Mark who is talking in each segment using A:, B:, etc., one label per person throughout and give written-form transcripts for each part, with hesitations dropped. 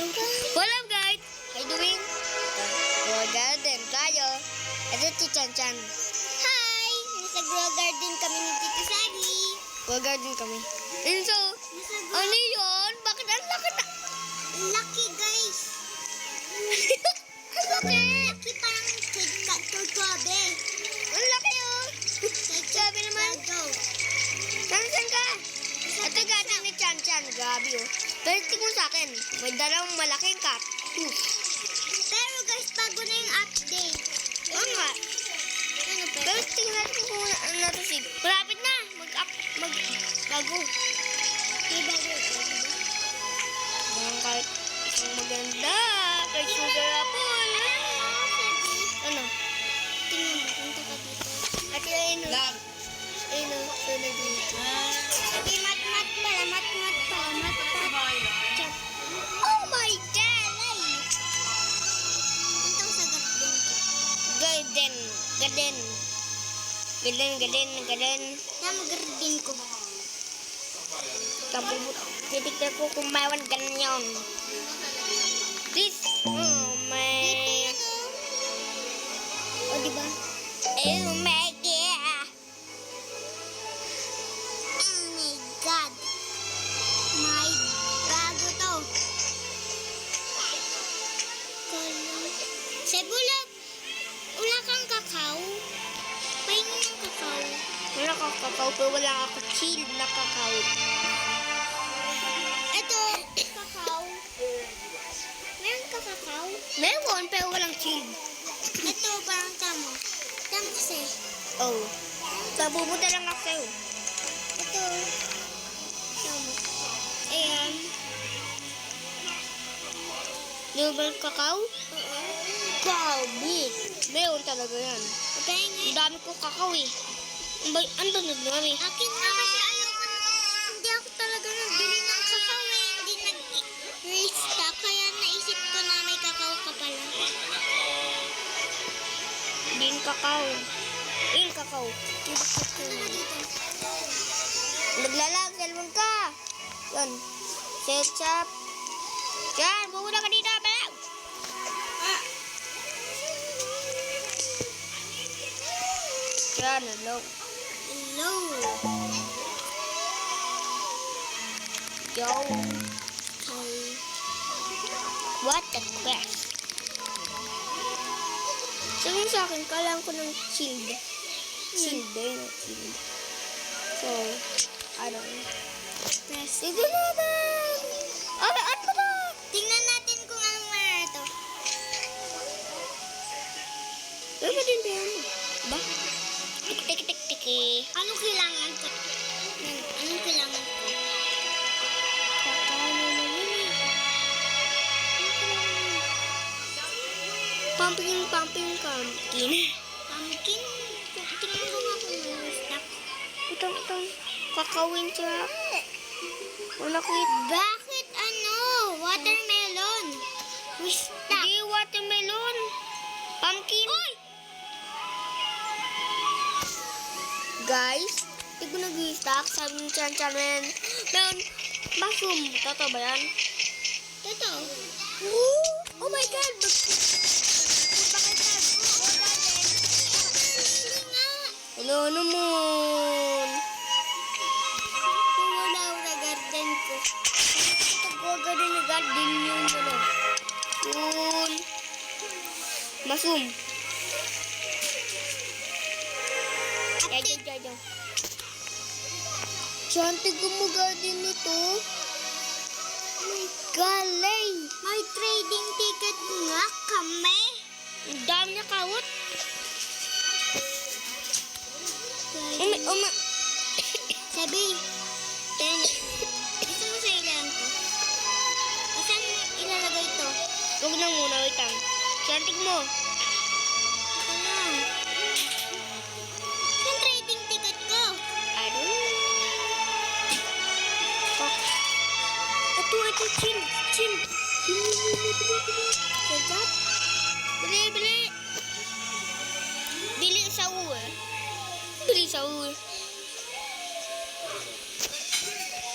A: What up guys? How you doing? Grow garden tayo. Ito si Chan Chan.
B: Hi! Nasa grow garden kami ni Tito Sagi.
A: Grow garden kami. And so, ano yun? Bakit ang laki na?
B: Lucky guys!
A: Ang laki!
B: Lucky parang kagkabe.
A: Ang laki yun! Sabi naman. Saan ka? Ito garden ni Chan Chan. Grabe oh. Pero tingin sa akin, may dalawang malaking cat.
B: Pero guys, bago na yung update.
A: Oo nga.
B: Ano pa?
A: Pero tingnan natin kung ano na to sig. Malapit na. Bago.
B: May bago.
A: Ang kahit isang maganda. Kay Sugar Apple. Ano?
B: Tingnan mo, punta ka dito.
A: At yun o. Ayun o. Sunod dito.
B: Sabi mat-mat pala, mat-mat pala, mat-mat. Chat.
A: Oh my God! Ay!
B: Punta ko sa garden ko.
A: Garden.
B: Tama garden ko.
A: Tapos titignan ko kung mayroon ganyan. This. Oh my.
B: O, diba?
A: Oh my God.
B: Oh my God. My bago to. Sebula, wala kang kakao. Pahingi ng kakao.
A: Wala ka kakao, pero wala ako chill na kakao.
B: Ito, kakao. Meron ka kakao?
A: Meron, pero walang chill.
B: Ito, parang tamo. Tamo kasi.
A: Oh. Nabubuta lang ako sa'yo.
B: Ito. Tamo. Ayan.
A: Normal kakao?
B: Oo.
A: Grabe. Meron talaga yan.
B: Pahingi.
A: Ang dami ko kakao eh. Ano na dami?
B: Akin na kasi ayoko na. Hindi ako talaga nagbili ng kakao eh. Hindi nag-restock. Kaya naisip ko na may kakao ka pala.
A: Din kakao. Kakao.
B: Ano na dito?
A: Naglalag, cellphone ka. Yan. Ketchup. Yan, bumuna ka dito, Bel. Yan, hello.
B: Hello.
A: Yo. What the crap? Sabihin sa akin, kailangan ko ng chilled. Chilled. So, I don't know.
B: Press.
A: Ito naman! Ano ba to?
B: Tingnan natin kung anong meron ito.
A: Ano ba din ba yan? Ba? Tik.
B: Anong kailangan ko? Anong kailangan ko?
A: Paano na yun eh? Pumpkin.
B: Pumpkin? Tingnan ko nga kung may stock.
A: Itong. Kakawin siya. Wala ko
B: Bakit ano? Watermelon. Stock.
A: Hindi, watermelon. Pumpkin.
B: Uy!
A: Guys, hindi ko nag-stock. Sabi ni Chan Chan, meron mushroom. Totoo ba yan?
B: Totoo.
A: Oh my God! Hello naman.
B: Wala na garden ko.
A: Ito ko agad na garden yun. Yun. Mushroom. Yan. Chantig ko mo garden nito. Galay.
B: May trading ticket nga kami.
A: Ang dami na kawat.
B: Sabi, ito mo sa ilan ko. Saan ilalagay ito?
A: Huwag na muna, wait lang. Chantig mo.
B: Ito lang. Saan trading ticket ko?
A: I don't know. Ito, chill. Sedap. Bili. Bili sa uwe.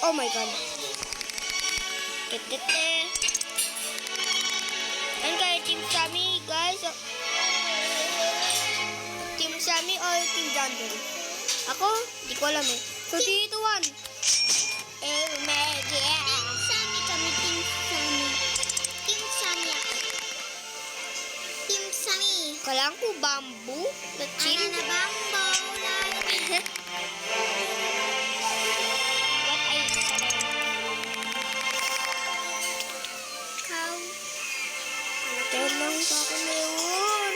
A: Oh my God. Chandler. Ako, di ko alam eh. So, 3, 2, 1.
B: Team Sammy kami, Team Sammy. Team Sammy ako. Team Sammy.
A: Kailangan ko bamboo na chill.
B: Ano na bambo?
A: What I said.
B: Cow.
A: Kaya lang sa akin na yun.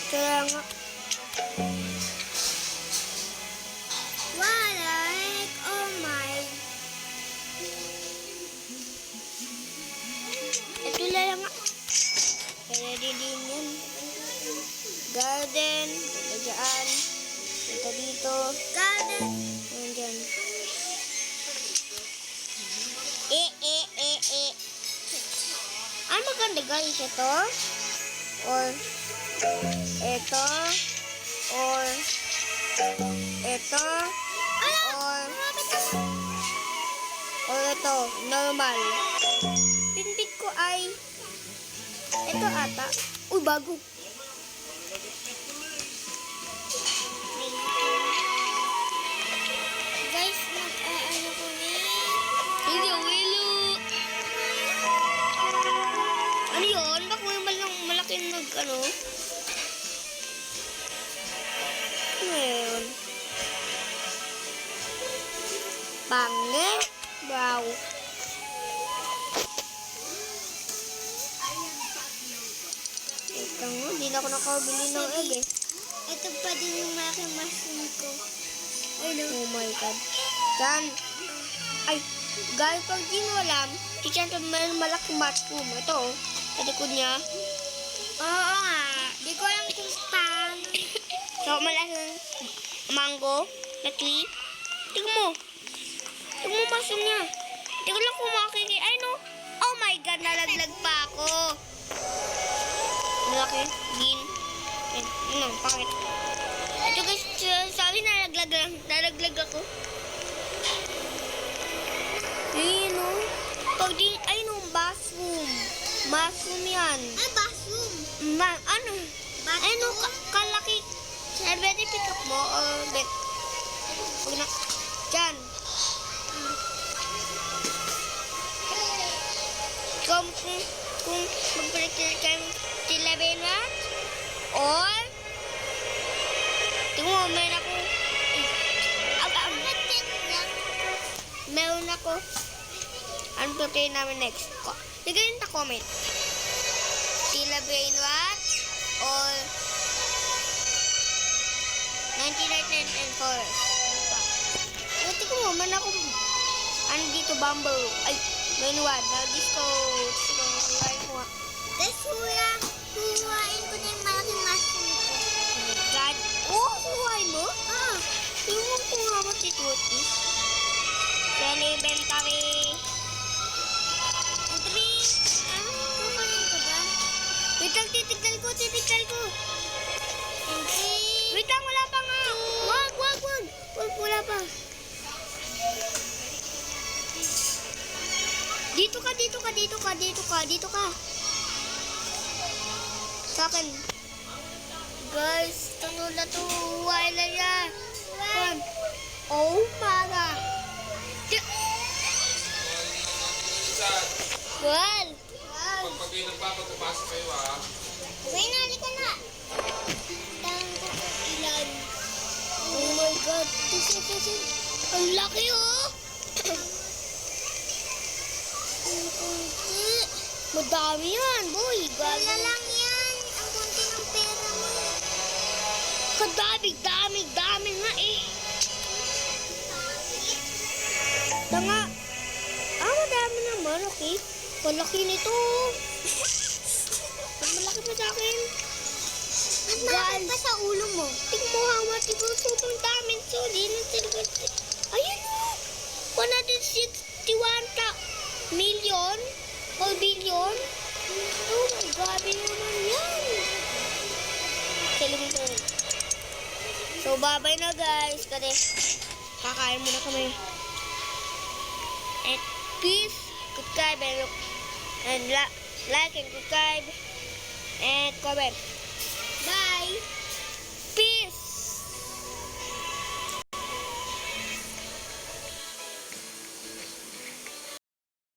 A: Kaya nga.
B: Like, oh my.
A: Ito lang nga. Kaya din yan. Garden. Ito dyan. Ito dito.
B: Garden.
A: Ayan dyan. Ano maganda guys? Ito? Or ito? Or ito? Or ito? Normal. Pinpik ko ay ito ata. Uy, bago.
B: Guys, mag-ano ko
A: Sige, Willo. Ano yun? Baka may malaking ano? Ano yun? Pangit. Wow. Ito nga, hindi na ako nakabili ng egg eh.
B: Ito pa din yung malaking mushroom ko. Ano?
A: Oh my God. Diyan. Ay, guys, pag di mo alam, si Chantal may malaking mushroom. Ito, oh. Sa likod niya.
B: Oo nga. Di ko alam kung paano.
A: So, malaking mango na tree. Tingnan mo. Tingnan mo mushroom niya. Hindi ko lang kung makikita. Ay, no. Oh my God, nalaglag pa ako. Malaki. Green. Ano, pangit. Ito guys, sabi nalaglag ako. Ayun o. Pag di, ayun o, bathroom. Bathroom yan.
B: Ay, bathroom.
A: Ano? Ayun o, kalaki. Pwede pick up mo or bet. Huwag na. Diyan. Kung mag-break kayo sila Benat or tingnan mo, meron ako meron ako ano play namin next bigyan na comment sila Benat or 1999 and Forest tingnan mo, meron ako ano dito, bamboo ay Benwad, na disco. Huwain mo.
B: Guys, huwain ko na yung malaking mushroom ko.
A: Oh my God. Oh, huwain mo?
B: Ah.
A: Tingnan ko nga ba si Tuti? Yan, inventory.
B: Entry. Kukunin ko ba?
A: Wait lang, titignan ko.
B: Entry.
A: Wait lang, wala pa nga. Wag. Wala pa. Dito ka. Sa akin. Guys, tanong na to. Huwag na yan. Oh, mara. Well.
C: Pag kayo nagpapagpapasok kayo
B: Okay na, halika na. Tangan ko kung ilan.
A: Oh my God. Ang laki oh. Madami yan, boy.
B: Wala lang yan. Ang konti ng pera mo.
A: Kadami nga eh. Tanga. Madami naman, okay? Malaki nito. Mas malaki pa sa akin.
B: Mas malaki pa sa ulo mo.
A: Tingnan mo how much ito. Sobrang dami. So, di na talaga. Ayun o. 161 million or billion. Oh my God, naman yan. Salim ko. So, bye-bye na guys. Kasi, kakain muna kami. And please, subscribe and like and subscribe and comment. Bye!